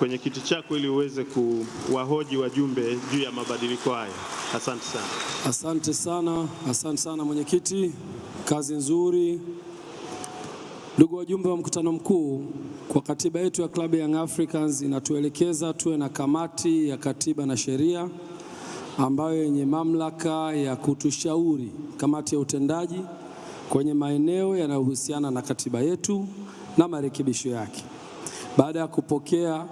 kwenye kiti chako ili uweze kuwahoji wajumbe juu ya mabadiliko haya. Asante sana. Asante sana mwenyekiti, kazi nzuri. Ndugu wajumbe wa mkutano mkuu, kwa katiba yetu ya Club Young Africans inatuelekeza tuwe na kamati ya katiba na sheria ambayo yenye mamlaka ya kutushauri kamati ya utendaji kwenye maeneo yanayohusiana na katiba yetu na marekebisho yake. Baada ya kupokea,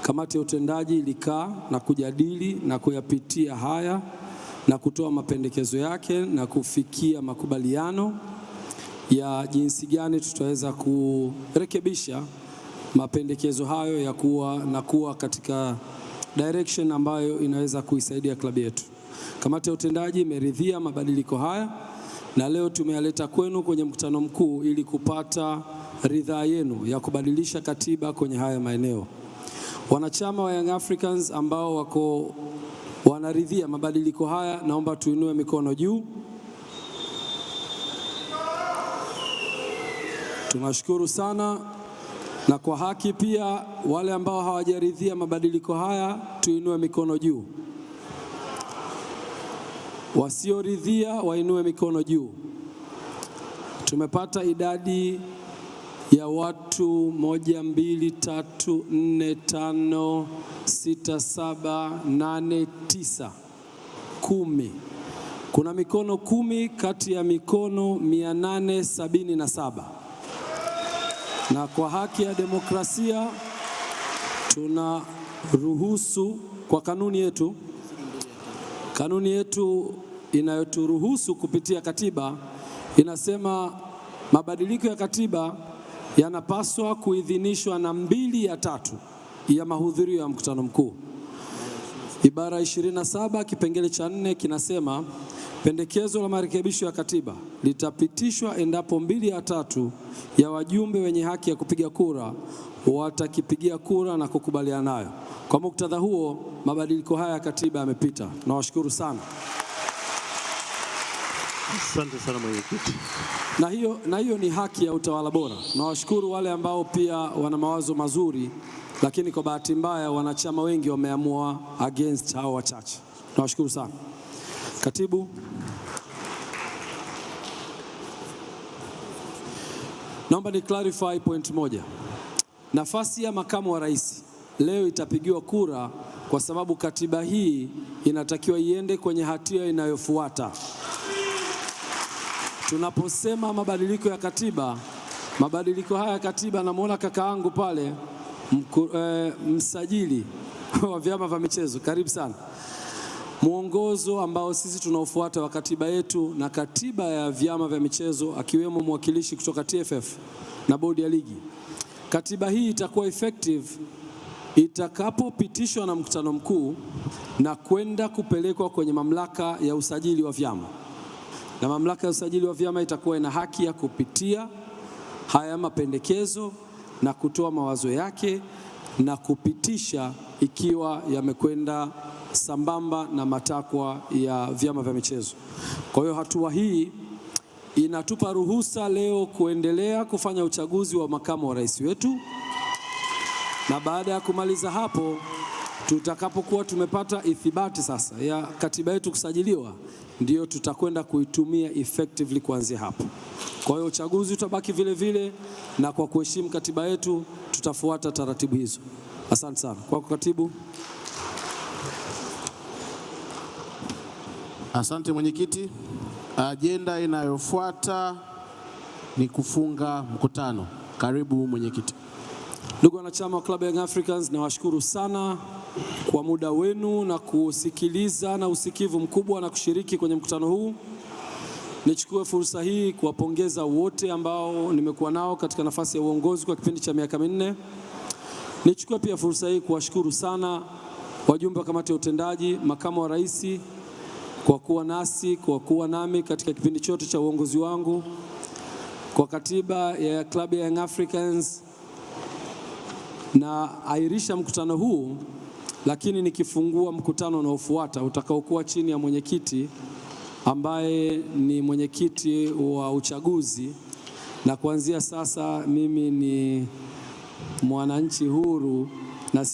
kamati ya utendaji ilikaa na kujadili na kuyapitia haya na kutoa mapendekezo yake na kufikia makubaliano ya jinsi gani tutaweza kurekebisha mapendekezo hayo ya kuwa katika direction ambayo inaweza kuisaidia klabu yetu. Kamati ya utendaji imeridhia mabadiliko haya na leo tumeyaleta kwenu kwenye mkutano mkuu ili kupata ridhaa yenu ya kubadilisha katiba kwenye haya maeneo. Wanachama wa Young Africans ambao wanaridhia mabadiliko haya, naomba tuinue mikono juu. Tunashukuru sana. Na kwa haki pia wale ambao hawajaridhia mabadiliko haya tuinue mikono juu. Wasioridhia wainue mikono juu. Tumepata idadi ya watu 1, 2, 3, 4, 5, 6, 7, 8, 9, 10. Kuna mikono 10 kati ya mikono 877. Na kwa haki ya demokrasia tunaruhusu kwa kanuni yetu inayoturuhusu kupitia katiba inasema mabadiliko ya katiba yanapaswa kuidhinishwa na 2/3 ya mahudhurio ya mkutano mkuu. Ibara 27 kipengele cha 4 kinasema pendekezo la marekebisho ya katiba litapitishwa endapo 2/3 ya wajumbe wenye haki ya kupiga kura watakipigia kura na kukubaliana nayo. Kwa muktadha huo, mabadiliko haya ya katiba yamepita. Nawashukuru sana. Asante sana mwenyekiti. Na hiyo ni haki ya utawala bora. Nawashukuru wale ambao pia wana mawazo mazuri, lakini kwa bahati mbaya wanachama wengi wameamua against hao wachache. Nawashukuru sana. Katibu, naomba ni clarify point moja. Nafasi ya makamu wa rais leo itapigiwa kura kwa sababu katiba hii inatakiwa iende kwenye hatua inayofuata. Tunaposema mabadiliko ya katiba, mabadiliko haya ya katiba, namuona kakaangu pale msajili wa vyama vya michezo, karibu sana. Mwongozo ambao sisi tunaofuata wa katiba yetu na katiba ya vyama vya michezo, akiwemo mwakilishi kutoka TFF na bodi ya ligi. Katiba hii itakuwa effective itakapopitishwa na mkutano mkuu na kwenda kupelekwa kwenye mamlaka ya usajili wa vyama. Na mamlaka ya usajili wa vyama itakuwa ina haki ya kupitia haya mapendekezo na kutoa mawazo yake na kupitisha ikiwa yamekwenda sambamba na matakwa ya vyama vya michezo. Kwa hiyo hatua hii inatupa ruhusa leo kuendelea kufanya uchaguzi wa makamu wa rais wetu, na baada ya kumaliza hapo, tutakapokuwa tumepata ithibati sasa ya katiba yetu kusajiliwa, ndio tutakwenda kuitumia effectively kuanzia hapo. Kwa hiyo uchaguzi utabaki vile vile, na kwa kuheshimu katiba yetu tutafuata taratibu hizo. Asante sana. Kwa katibu. Asante mwenyekiti. Agenda inayofuata ni kufunga mkutano. Karibu mwenyekiti. Ndugu wanachama wa Club Young Africans, nawashukuru sana kwa muda wenu na kusikiliza na usikivu mkubwa na kushiriki kwenye mkutano huu. Nichukue fursa hii kuwapongeza wote ambao nimekuwa nao katika nafasi ya uongozi kwa kipindi cha miaka 4. Nichukue pia fursa hii kuwashukuru sana wajumbe wa kamati ya utendaji, makamu wa rais kwa kuwa nami katika kipindi chote cha uongozi wangu. Kwa katiba ya Club Young Africans na airisha mkutano huu, lakini nikifungua mkutano unaofuata utakaokuwa chini ya mwenyekiti ambaye ni mwenyekiti wa uchaguzi, na kuanzia sasa mimi ni mwananchi huru na